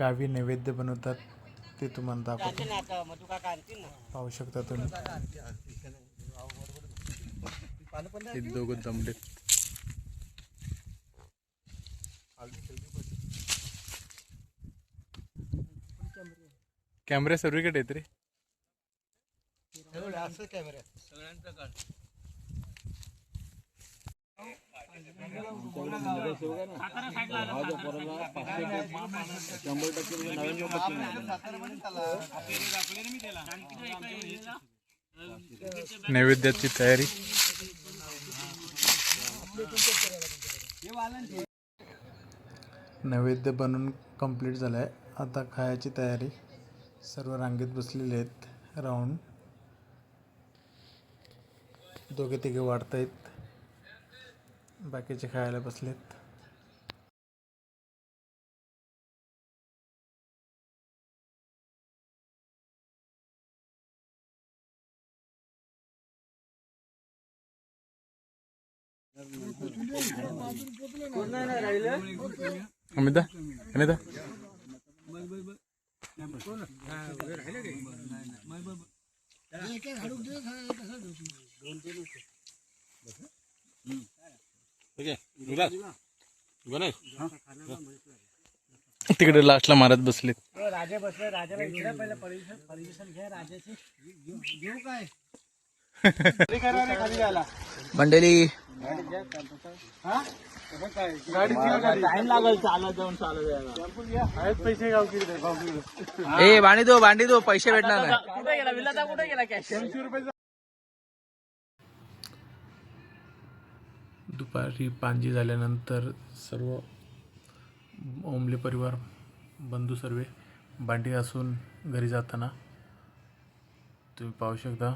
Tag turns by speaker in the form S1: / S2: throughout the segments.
S1: गावी नैवेद्य बनवतात ते तुम्हाला दाखवतो. पाहू शकता तुम्ही हे दोघं जमलेत. कॅमेरा सर्वीकडे येत रे. नैवेद्याची तयारी. नैवेद्य बनवून कंप्लीट झालाय. आता खायची तयारी. सर्व रांगेत बसलेले आहेत राऊंड. दोघे तिघे वाढतायत, बाकीचे खायला बसलेत. अमिता अनिता तिकडे लास्टला मारत बसलेत.
S2: राजा बसले. राजाला विचारा पहिलं परमिशन घ्या राजाची. घेऊ काय खाली जायला
S3: मंडळी
S2: टाइम लागेल. चालत जाऊन पैसे
S3: भांडी दो पैसे भेटणार नाही.
S2: कुठे गेला विलाचा? कुठे गेला कॅश?
S1: दुपारी पांजी झाल्यानंतर सर्व ओमले परिवार बंधू सर्व भांडी घासून घरी जाताना तुम्ही पाहू शकता.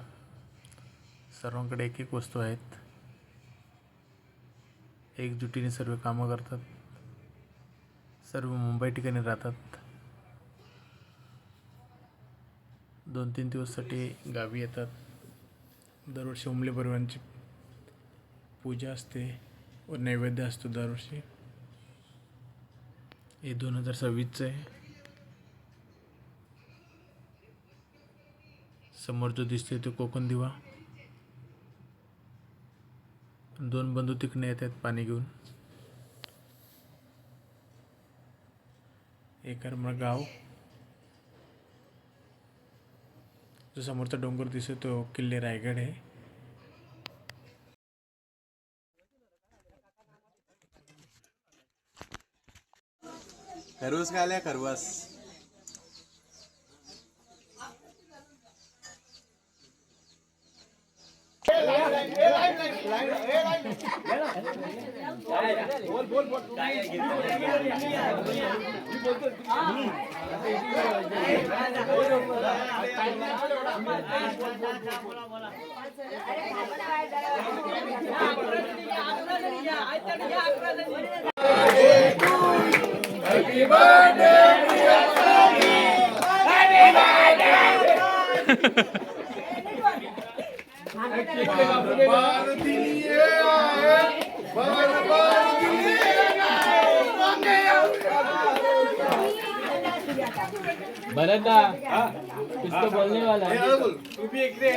S1: सर्वांकडे एक एक वस्तू आहेत. एकजुटीने सर्व कामं करतात. सर्व मुंबई ठिकाणी राहतात. 2-3 दिवसासाठी गावी येतात. दरवर्षी ओमले परिवारांची पूजा असते व नैवेद्य असतो दरवर्षी. हे 2026 आहे. समोर जो दिसतोय तो कोकण दिवा. 2 बंधू तिकडे येतात पाणी घेऊन. हे करमळ गाव. जो समोरचा डोंगर दिसतो तो किल्ले रायगड आहे.
S4: खरवस खायला खरवस. Happy birthday, dear Sagi. Happy birthday.
S2: भरत कुछ तो बोलने वाला है.
S4: तू भी एक है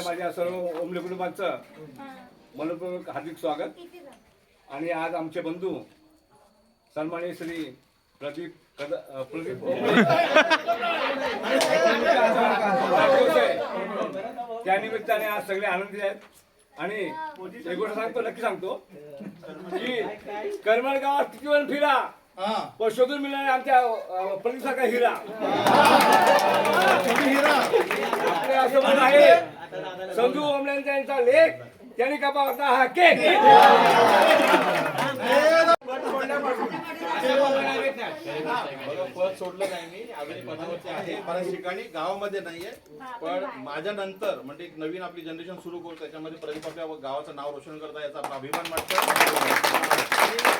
S4: माझ्या सर्व ओमले कुटुंबांचं मनपूर्वक हार्दिक स्वागत. आणि आज आमचे बंधू सन्माननीय श्री प्रदीप त्या निमित्ताने आज सगळे आनंदी आहेत. आणि एक गोष्ट सांगतो, नक्की सांगतो की करमळ गावात किती वेळ फिरा पण शोधून मिळाले आमच्या प्रदीपसारखा हिरा. आपले असं म्हणणं आहे संजू ओमल्यांचा यांचा लेख त्यांनी कापा होता हा केक.
S5: पद सोडलं नाही मी. अजूनही पदावरती आहे. बऱ्याच ठिकाणी गावामध्ये नाहीये. पण माझ्या नंतर म्हणजे एक नवीन आपली जनरेशन सुरू करू त्याच्यामध्ये प्रदीप आपल्या गावाचं नाव रोशन करता याचा अभिमान वाटतो.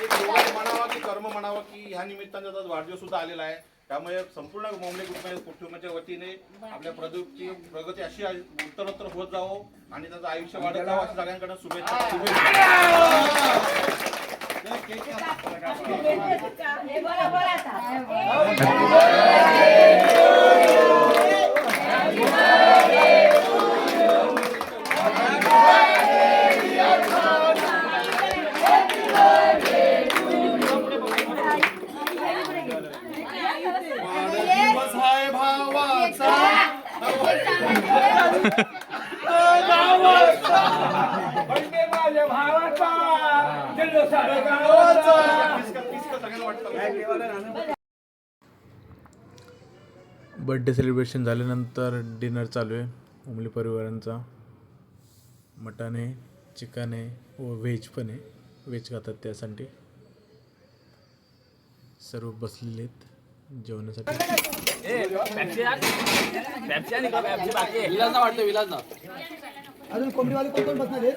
S5: एक योगाने म्हणावा की कर्म म्हणावा की ह्या निमित्ताने आता वाढदिवस सुद्धा आलेला आहे. त्यामुळे संपूर्ण मोमले कुटुंबाच्या वतीने आपल्या प्रगती अशी उत्तरोत्तर होत जावो आणि त्याचं आयुष्य वाढत जावं अशा सगळ्यांकडून शुभेच्छा.
S6: दिवस आहे भावाचा
S4: म्हणजे माझ्या भावाचा जल्लोषाला गावाचा.
S5: सगळ्यांना वाटतं
S1: बर्थडे सेलिब्रेशन झाल्यानंतर डिनर चालू आहे उमली परिवारांचा. मटण आहे, चिकन आहे व व्हेज पण आहे. व्हेज खातात त्यासाठी सर्व बसलेले आहेत जेवणासाठी.
S2: अजून कोंबडीवाले कोण कोण बसणार आहेत?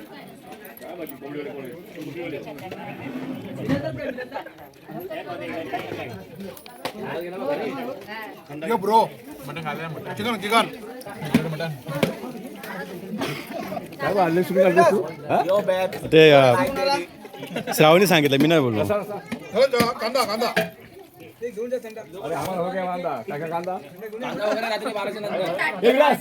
S6: ब्रो चिकन चिकन
S7: ते श्रावणी सांगितलं, मी नाही बोललो.
S6: कांदा कांदा
S4: अरे आम्हाला हो गया कांदा. टाका कांदा. एक ग्लास.